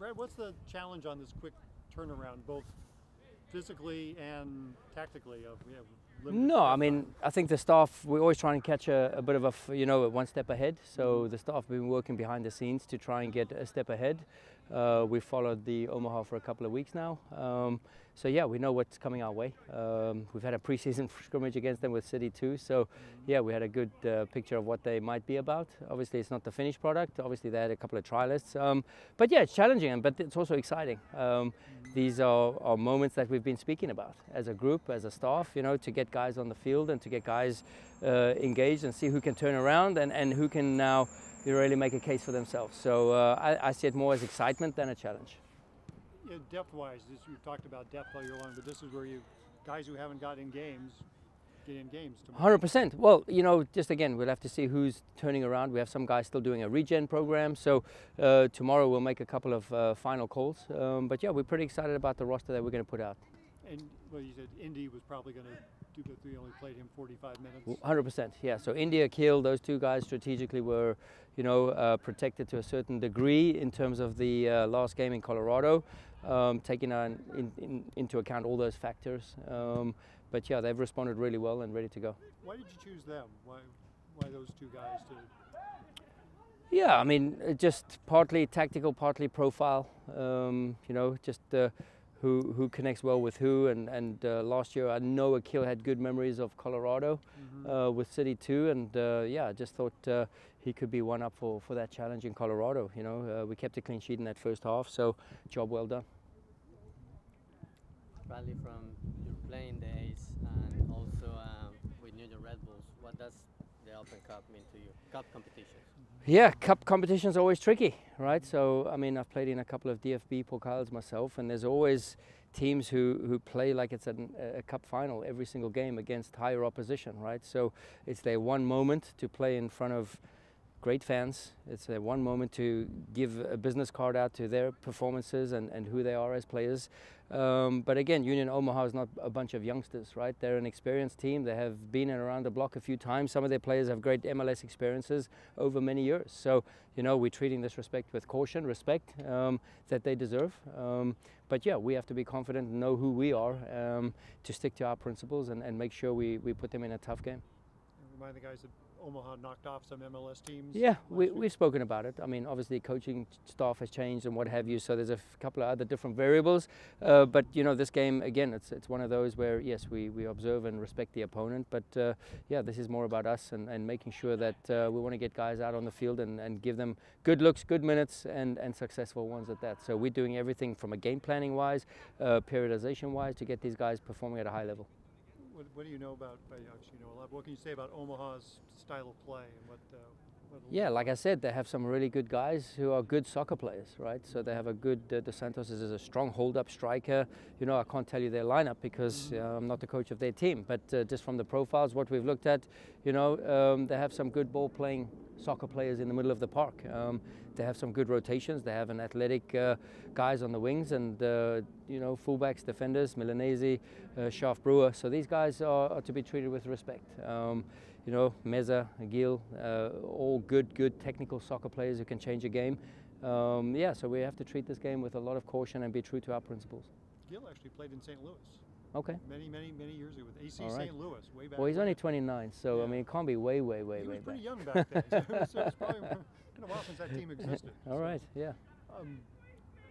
Brad, what's the challenge on this quick turnaround, both physically and tactically? No, I mean, I think the staff, we're always trying to catch a bit of one step ahead. So the staff have been working behind the scenes to try and get a step ahead. We followed the Omaha for a couple of weeks now. So yeah, we know what's coming our way. We've had a preseason scrimmage against them with City too. So yeah, we had a good picture of what they might be about. Obviously, it's not the finished product. Obviously, they had a couple of trialists. But yeah, it's challenging, but it's also exciting. These are moments that we've been speaking about as a group, as a staff, to get guys on the field and to get guys engaged and see who can turn around and who can now really make a case for themselves. So I see it more as excitement than a challenge. Yeah, depth-wise, you've talked about depth all year long, but this is where guys who haven't got in games, get in games tomorrow. 100%. Well, just again, we'll have to see who's turning around. We have some guys still doing a regen program, so tomorrow we'll make a couple of final calls. But yeah, we're pretty excited about the roster that we're going to put out. And well, you said Indy was probably going to do, but we only played him 45 minutes. 100%, yeah. So India, Keel, those two guys strategically were, protected to a certain degree in terms of the last game in Colorado, taking into account all those factors. But yeah, they've responded really well and ready to go. Why did you choose them? Why those two guys to? Yeah, I mean, just partly tactical, partly profile. Just who connects well with who. And last year, I know Akil had good memories of Colorado with City too. And yeah, I just thought he could be one up for that challenge in Colorado. We kept a clean sheet in that first half, so job well done. Bradley, from your playing days and also with New York Red Bulls, what does the Open Cup mean to you? Cup competitions? Yeah, cup competitions are always tricky, right? So, I mean, I've played in a couple of DFB Pokals myself, and there's always teams who play like it's a cup final every single game against higher opposition, right? So it's their one moment to play in front of great fans. It's their one moment to give a business card out to their performances and who they are as players. But again, Union Omaha is not a bunch of youngsters, right? They're an experienced team. They have been around the block a few times. Some of their players have great MLS experiences over many years. So, we're treating this respect with caution, respect that they deserve. But yeah, we have to be confident and know who we are to stick to our principles and make sure we put them in a tough game. Remind the guys that Omaha knocked off some MLS teams. Yeah, we've spoken about it. I mean, obviously coaching staff has changed and what have you, so there's a couple of other different variables. But this game, again, it's one of those where, yes, we observe and respect the opponent, but yeah, this is more about us and making sure that we want to get guys out on the field and give them good looks, good minutes, and successful ones at that. So we're doing everything from a game planning wise, periodization wise, to get these guys performing at a high level. What do you know about, what can you say about Omaha's style of play and what yeah, like I said, they have some really good guys who are good soccer players, right? So they have a good, Dos Santos is a strong hold-up striker. I can't tell you their lineup because I'm not the coach of their team, but just from the profiles, what we've looked at, they have some good ball-playing soccer players in the middle of the park. They have some good rotations. They have an athletic guys on the wings and, fullbacks, defenders, Milanese, Schaaf Brewer. So these guys are to be treated with respect. Meza, Gil, all good technical soccer players who can change a game. Yeah, so we have to treat this game with a lot of caution and be true to our principles. Gil actually played in St. Louis. Okay. Many years ago with AC right. St. Louis, way back. Well, he's only 29, so yeah. I mean, it can't be way He was back. pretty young back then, so it's probably been a while since that team existed. All right, yeah.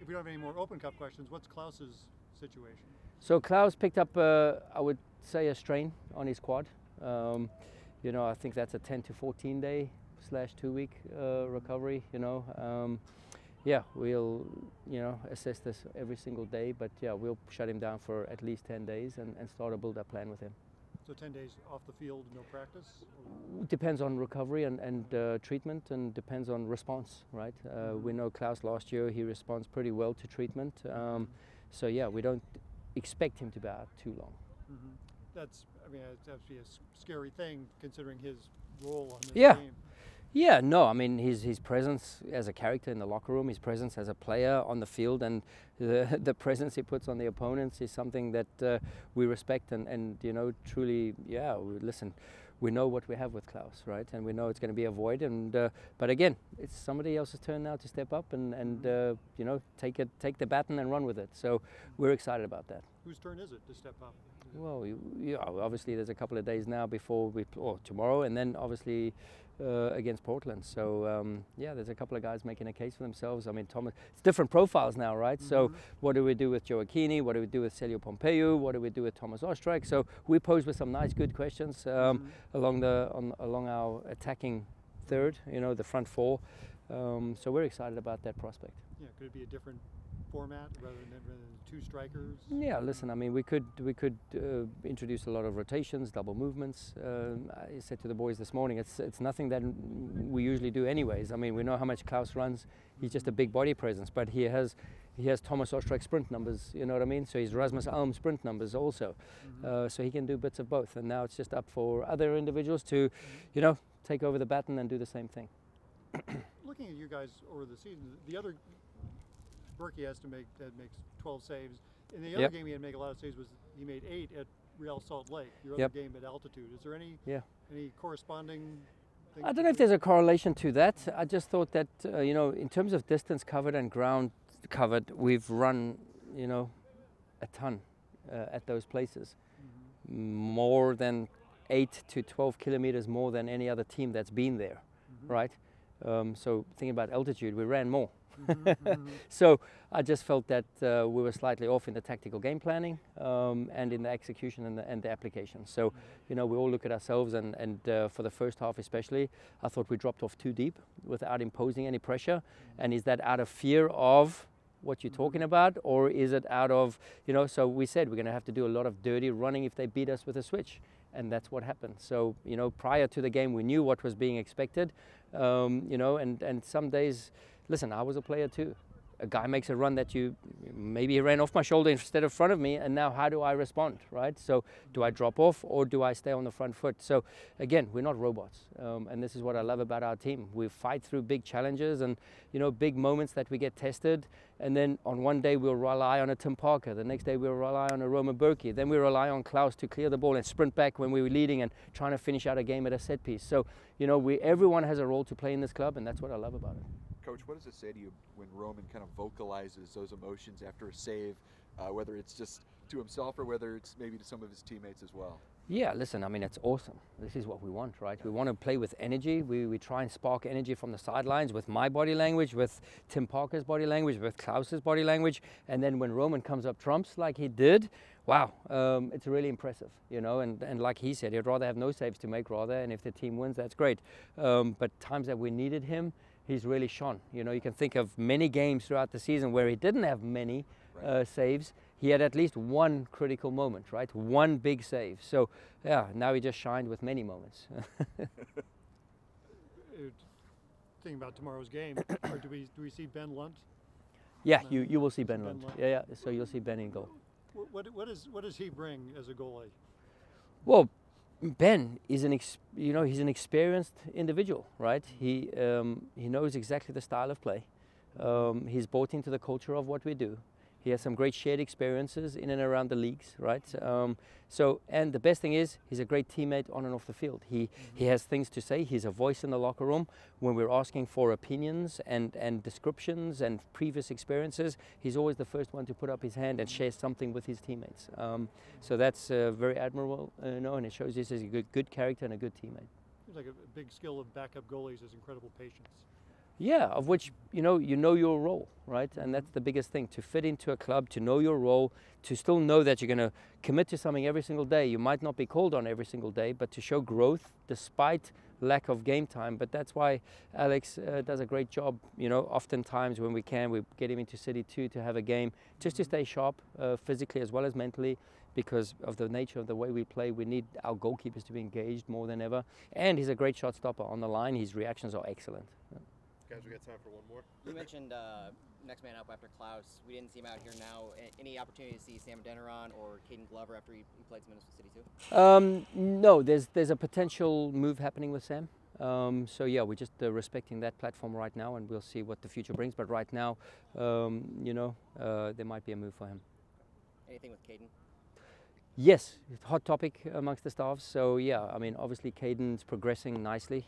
If we don't have any more Open Cup questions, what's Klaus's situation? So Klaus picked up, I would say, a strain on his quad. I think that's a 10 to 14 day / 2 week recovery. Yeah, we'll assess this every single day, but yeah, we'll shut him down for at least 10 days and start a build-up plan with him. So 10 days off the field, no practice? Depends on recovery and treatment, and depends on response, right? We know Klaus last year, he responds pretty well to treatment. So yeah, we don't expect him to be out too long. It's actually a scary thing considering his role on this team. Yeah, no, I mean, his presence as a character in the locker room, his presence as a player on the field, and the presence he puts on the opponents is something that we respect and truly, yeah, listen, we know what we have with Klaus, right? And we know it's going to be a void. And but again, it's somebody else's turn now to step up and you know, take the baton and run with it. So we're excited about that. Whose turn is it to step up? Well, yeah, obviously there's a couple of days now before or tomorrow, and then obviously against Portland. So yeah, there's a couple of guys making a case for themselves. I mean, Thomas, it's different profiles now, right? So what do we do with Joe Aquini? What do we do with Celio Pompeu? What do we do with Thomas Ostrak? So we pose with some nice, good questions along our attacking third, you know, the front four. So we're excited about that prospect. Yeah, could it be a different format rather than two strikers? Yeah, listen, I mean, we could introduce a lot of rotations, double movements. I said to the boys this morning, it's nothing that we usually do anyways. I mean, we know how much Klaus runs. He's just a big body presence, but he has Thomas Ostrak sprint numbers, you know what I mean? So he's Rasmus Alm sprint numbers also. So he can do bits of both. And now it's just up for other individuals to, you know, take over the baton and do the same thing. Looking at you guys over the season, the other Berkey makes 12 saves. In the other game he had to make a lot of saves, he made 8 at Real Salt Lake, your other game at altitude. Is there any corresponding thing? I don't know if there's a correlation to that. I just thought that, you know, in terms of distance covered and ground covered, we've run, you know, a ton at those places. More than 8 to 12 kilometers more than any other team that's been there, right? So thinking about altitude, we ran more. So I just felt that we were slightly off in the tactical game planning and in the execution and the application. So, you know, we all look at ourselves and for the first half especially, I thought we dropped off too deep without imposing any pressure. And is that out of fear of what you're talking about, or is it out of, you know, so we said we're going to have to do a lot of dirty running if they beat us with a switch. And that's what happened. So, you know, prior to the game, we knew what was being expected, you know, and some days, listen, I was a player too. A guy makes a run that maybe he ran off my shoulder instead of front of me, and now how do I respond, right? So do I drop off or do I stay on the front foot? So again, we're not robots, and this is what I love about our team. We fight through big challenges and, you know, big moments that we get tested, and then on one day we'll rely on a Tim Parker, the next day we'll rely on a Roman Berkey, then we rely on Klaus to clear the ball and sprint back when we were leading and trying to finish out a game at a set piece. So, you know, everyone has a role to play in this club, and that's what I love about it. Coach, what does it say to you when Roman kind of vocalizes those emotions after a save, whether it's just to himself or whether it's maybe to some of his teammates as well? Yeah, listen, I mean, it's awesome. This is what we want, right? We want to play with energy. We try and spark energy from the sidelines with my body language, with Tim Parker's body language, with Klaus's body language. And then when Roman comes up trumps like he did, wow, it's really impressive, you know, and like he said, he'd rather have no saves to make rather, and if the team wins, that's great. But times that we needed him, he's really shone. You know, you can think of many games throughout the season where he didn't have many saves. He had at least one critical moment, right? One big save. So, yeah, now he just shined with many moments. Thinking about tomorrow's game, or do we see Ben Lunt? Yeah, you will see Ben Lunt. Yeah, so you'll see Ben in goal. What does he bring as a goalie? Well, Ben is he's an experienced individual, right? He knows exactly the style of play. He's bought into the culture of what we do. He has some great shared experiences in and around the leagues, right? And the best thing is, he's a great teammate on and off the field. He has things to say. He's a voice in the locker room when we're asking for opinions and descriptions and previous experiences. He's always the first one to put up his hand and share something with his teammates. So that's very admirable, you know, and it shows he's a good character and a good teammate. Seems like a big skill of backup goalies is incredible patience. Yeah, of which, you know your role, right? And that's the biggest thing, to fit into a club, to know your role, to still know that you're going to commit to something every single day. You might not be called on every single day, but to show growth despite lack of game time. But that's why Alex does a great job. You know, oftentimes when we can, we get him into City 2 to have a game, just to stay sharp physically as well as mentally. Because of the nature of the way we play, we need our goalkeepers to be engaged more than ever. And he's a great shot stopper on the line. His reactions are excellent. Guys, we got time for one more. You mentioned next man up after Klaus. We didn't see him out here now. Any opportunity to see Sam Deneron or Caden Glover after he played some minutes with City 2? No, there's a potential move happening with Sam. So yeah, we're just respecting that platform right now, and we'll see what the future brings. But right now, you know, there might be a move for him. Anything with Caden? Yes, it's a hot topic amongst the staff. So yeah, I mean, obviously Caden's progressing nicely.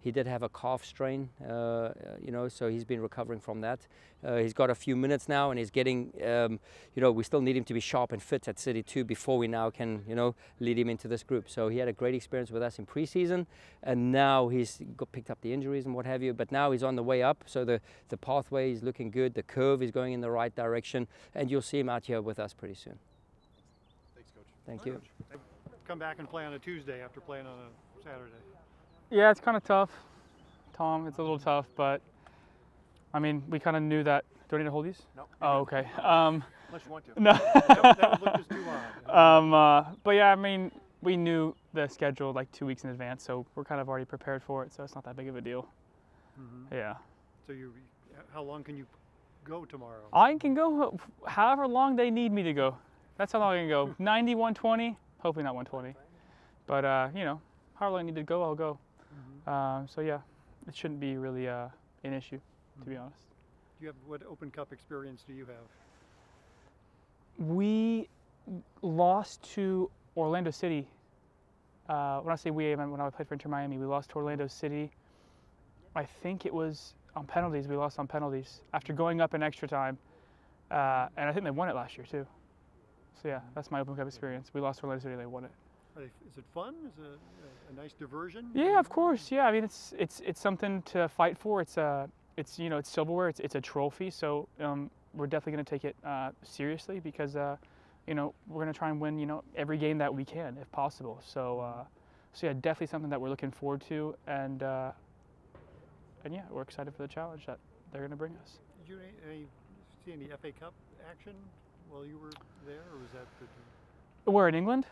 He did have a calf strain, you know, so he's been recovering from that. He's got a few minutes now, and he's getting, you know, we still need him to be sharp and fit at City 2 before we now can, you know, lead him into this group. So he had a great experience with us in preseason, and now he's picked up the injuries and what have you. But now he's on the way up, so the pathway is looking good. The curve is going in the right direction, and you'll see him out here with us pretty soon. Thank you. Come back and play on a Tuesday after playing on a Saturday. Yeah, it's kind of tough, Tom. It's a little tough, but I mean, we kind of knew that. Do I need to hold these? No. Oh, okay. Unless you want to. No. That would look just too odd. But yeah, I mean, we knew the schedule like 2 weeks in advance, so we're kind of already prepared for it. So it's not that big of a deal. Mm-hmm. Yeah. So how long can you go tomorrow? I can go however long they need me to go. That's how long I can go. 90, 120, hopefully not 120. But, you know, however long I need to go, I'll go. Mm-hmm. So, yeah, it shouldn't be really an issue, to be honest. What Open Cup experience do you have? We lost to Orlando City. When I say we, I meant when I played for Inter Miami. We lost to Orlando City. I think it was on penalties. We lost on penalties after going up in extra time. And I think they won it last year, too. So yeah, that's my Open Cup experience. We lost to Orlando City, they won it. Is it fun? Is it a nice diversion? Yeah, of course. Yeah, I mean it's something to fight for. It's you know, it's silverware. It's a trophy. So we're definitely going to take it seriously because you know, we're going to try and win, you know, every game that we can if possible. So so yeah, definitely something that we're looking forward to, and yeah, we're excited for the challenge that they're going to bring us. Did you see any FA Cup action while you were there, or was that Where, in England?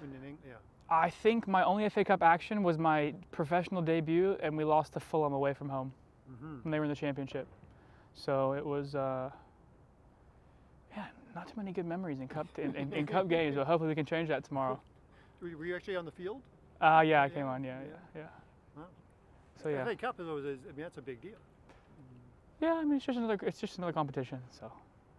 Yeah. I think my only FA Cup action was my professional debut, and we lost to Fulham away from home when they were in the championship. So it was, yeah, not too many good memories in cup cup games, but hopefully we can change that tomorrow. Were you actually on the field? Yeah, I came on. Yeah. Wow. So yeah. FA Cup is always, I mean, that's a big deal. Yeah, I mean, it's just another competition. So.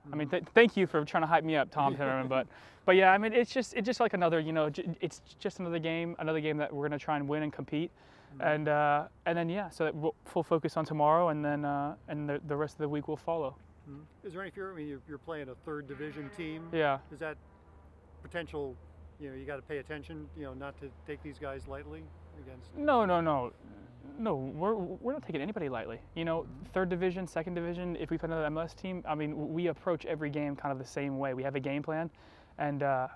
I mean, thank you for trying to hype me up, Tom Timmerman. But yeah, I mean, it's just like another, you know, it's just another game that we're gonna try and win and compete, and then yeah, so that we'll full focus on tomorrow, and then the rest of the week will follow. Is there any fear? I mean, you're playing a third division team. Yeah. Is that potential? You know, you got to pay attention. You know, not to take these guys lightly against. No, we're not taking anybody lightly. You know, third division, second division, if we play another MLS team, I mean, we approach every game kind of the same way. We have a game plan, and yeah,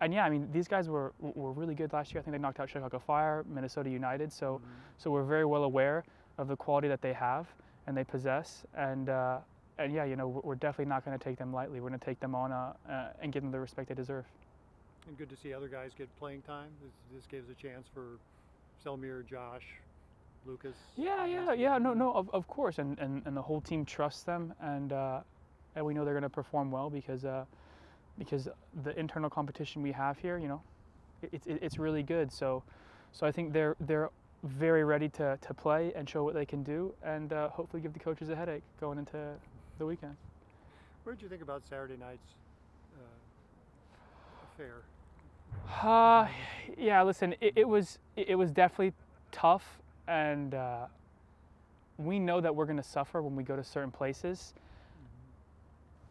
I mean, these guys were really good last year. I think they knocked out Chicago Fire, Minnesota United, so we're very well aware of the quality that they have and they possess, and yeah, you know, we're definitely not going to take them lightly. We're going to take them on and give them the respect they deserve. And good to see other guys get playing time. This gives a chance for Selmir, Josh, Lucas. Yeah. No, of course, and the whole team trusts them, and we know they're going to perform well because the internal competition we have here, you know, it's really good. So I think they're very ready to play and show what they can do, and hopefully give the coaches a headache going into the weekend. What did you think about Saturday night's affair? Yeah, listen, it was definitely tough. And we know that we're going to suffer when we go to certain places.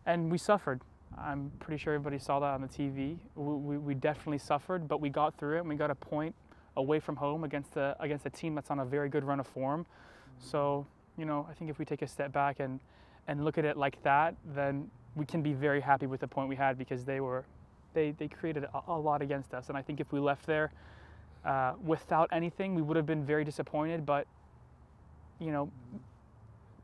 And we suffered. I'm pretty sure everybody saw that on the TV. We definitely suffered, but we got through it, and we got a point away from home against a team that's on a very good run of form. So, you know, I think if we take a step back and look at it like that, then we can be very happy with the point we had, because they created a lot against us. And I think if we left there without anything, we would have been very disappointed, but, you know,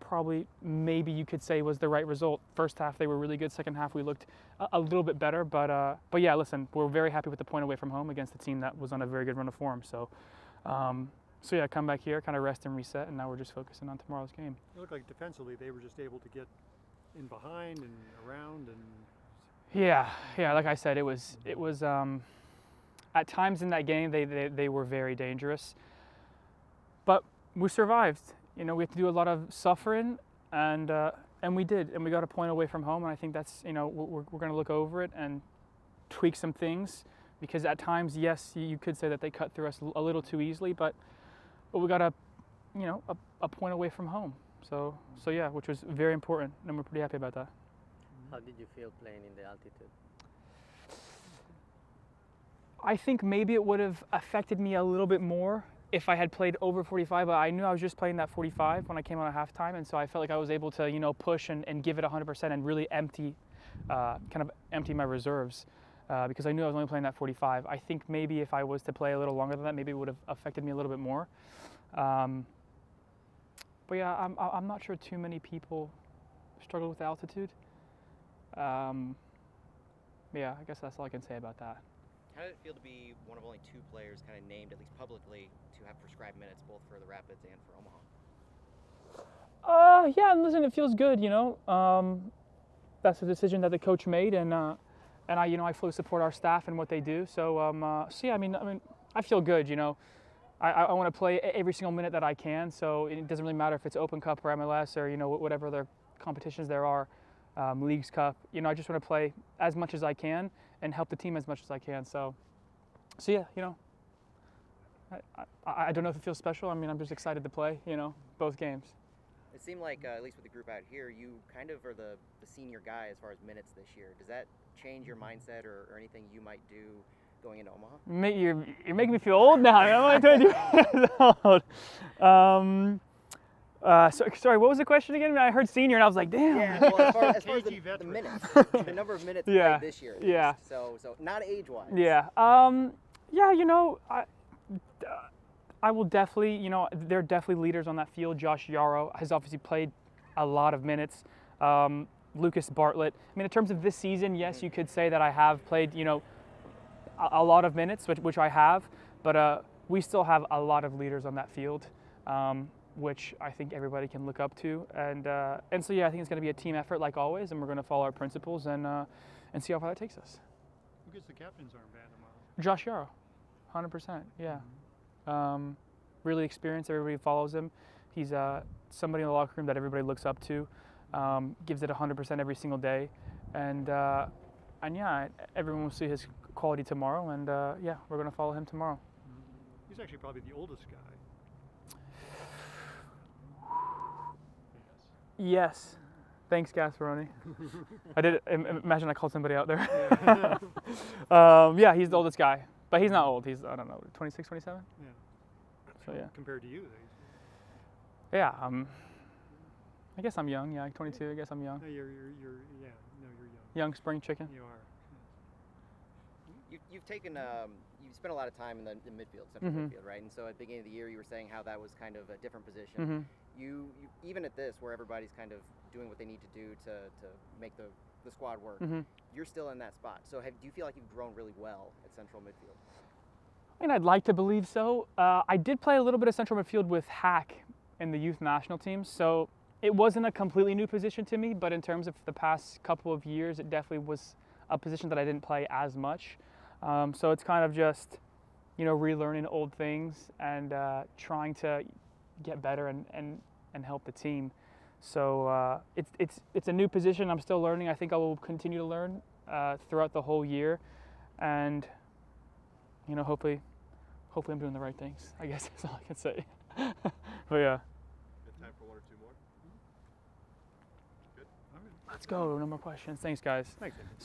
probably maybe you could say was the right result. First half they were really good, second half we looked a little bit better, but yeah, listen, we're very happy with the point away from home against a team that was on a very good run of form. So so yeah, come back here, kind of rest and reset, and now we're just focusing on tomorrow's game. It looked like defensively they were just able to get in behind and around and. Yeah, like I said, it was at times in that game they were very dangerous, but we survived. You know, we had to do a lot of suffering, and we did, and we got a point away from home, and I think that's, you know, we're going to look over it and tweak some things because at times, yes, you could say that they cut through us a little too easily, but we got a point away from home. So yeah, which was very important, and we're pretty happy about that. How did you feel playing in the altitude? I think maybe it would have affected me a little bit more if I had played over 45, but I knew I was just playing that 45 when I came out at halftime, and so I felt like I was able to, push and give it 100% and really empty my reserves, because I knew I was only playing that 45. I think maybe if I was to play a little longer than that, maybe it would have affected me a little bit more. But yeah, I'm not sure too many people struggle with altitude. Yeah, I guess that's all I can say about that. How did it feel to be one of only 2 players kind of named, at least publicly, to have prescribed minutes both for the Rapids and for Omaha? Yeah, listen, it feels good, That's a decision that the coach made, and I fully support our staff and what they do. So yeah, I mean, I feel good, I want to play every single minute that I can, so it doesn't really matter if it's Open Cup or MLS or, whatever other competitions there are, Leagues Cup. I just want to play as much as I can and help the team as much as I can. So yeah, I don't know if it feels special. I mean, I'm just excited to play, both games. It seemed like, at least with the group out here, you kind of are the senior guy as far as minutes this year. Does that change your mindset or anything you might do going into Omaha? You're making me feel old now. I'm only 22 years old. Sorry, what was the question again? I heard senior and I was like, damn. Yeah, well, as far as the minutes, the number of minutes played this year. Yeah. So not age-wise. Yeah. I will definitely, there are definitely leaders on that field. Josh Yarrow has obviously played a lot of minutes. Lucas Bartlett. I mean, in terms of this season, yes, you could say that I have played, a lot of minutes, which I have, but we still have a lot of leaders on that field, which I think everybody can look up to. And so, yeah, I think it's going to be a team effort like always, and we're going to follow our principles and see how far that takes us. Who gets the captain's armband tomorrow? Josh Yarrow, 100%, yeah. Really experienced, everybody follows him. He's somebody in the locker room that everybody looks up to, gives it 100% every single day. And yeah, everyone will see his quality tomorrow, and yeah, we're going to follow him tomorrow. He's actually probably the oldest guy. Yes. Thanks, Gasparoni. I did imagine I called somebody out there. Yeah, he's the oldest guy, but he's not old. He's, I don't know, 26, 27? Yeah. So yeah. Compared to you, yeah. I guess I'm young. Yeah, 22. I guess I'm young. no, you're young. Young spring chicken. You are. You've taken you've spent a lot of time in the midfield, central midfield, right? And so at the beginning of the year, you were saying how that was kind of a different position. You even at this, where everybody's kind of doing what they need to do to make the squad work, you're still in that spot. So do you feel like you've grown really well at central midfield? I mean, I'd like to believe so. I did play a little bit of central midfield with Hack in the youth national team, so it wasn't a completely new position to me, but in terms of the past couple of years, it definitely was a position that I didn't play as much. So it's kind of just, relearning old things and trying to get better and help the team. So it's a new position. I'm still learning. I think I will continue to learn throughout the whole year, and hopefully I'm doing the right things. I guess that's all I can say. But yeah. Got time for 1 or 2 more? Good. Let's go. No more questions. Thanks, guys. Thanks.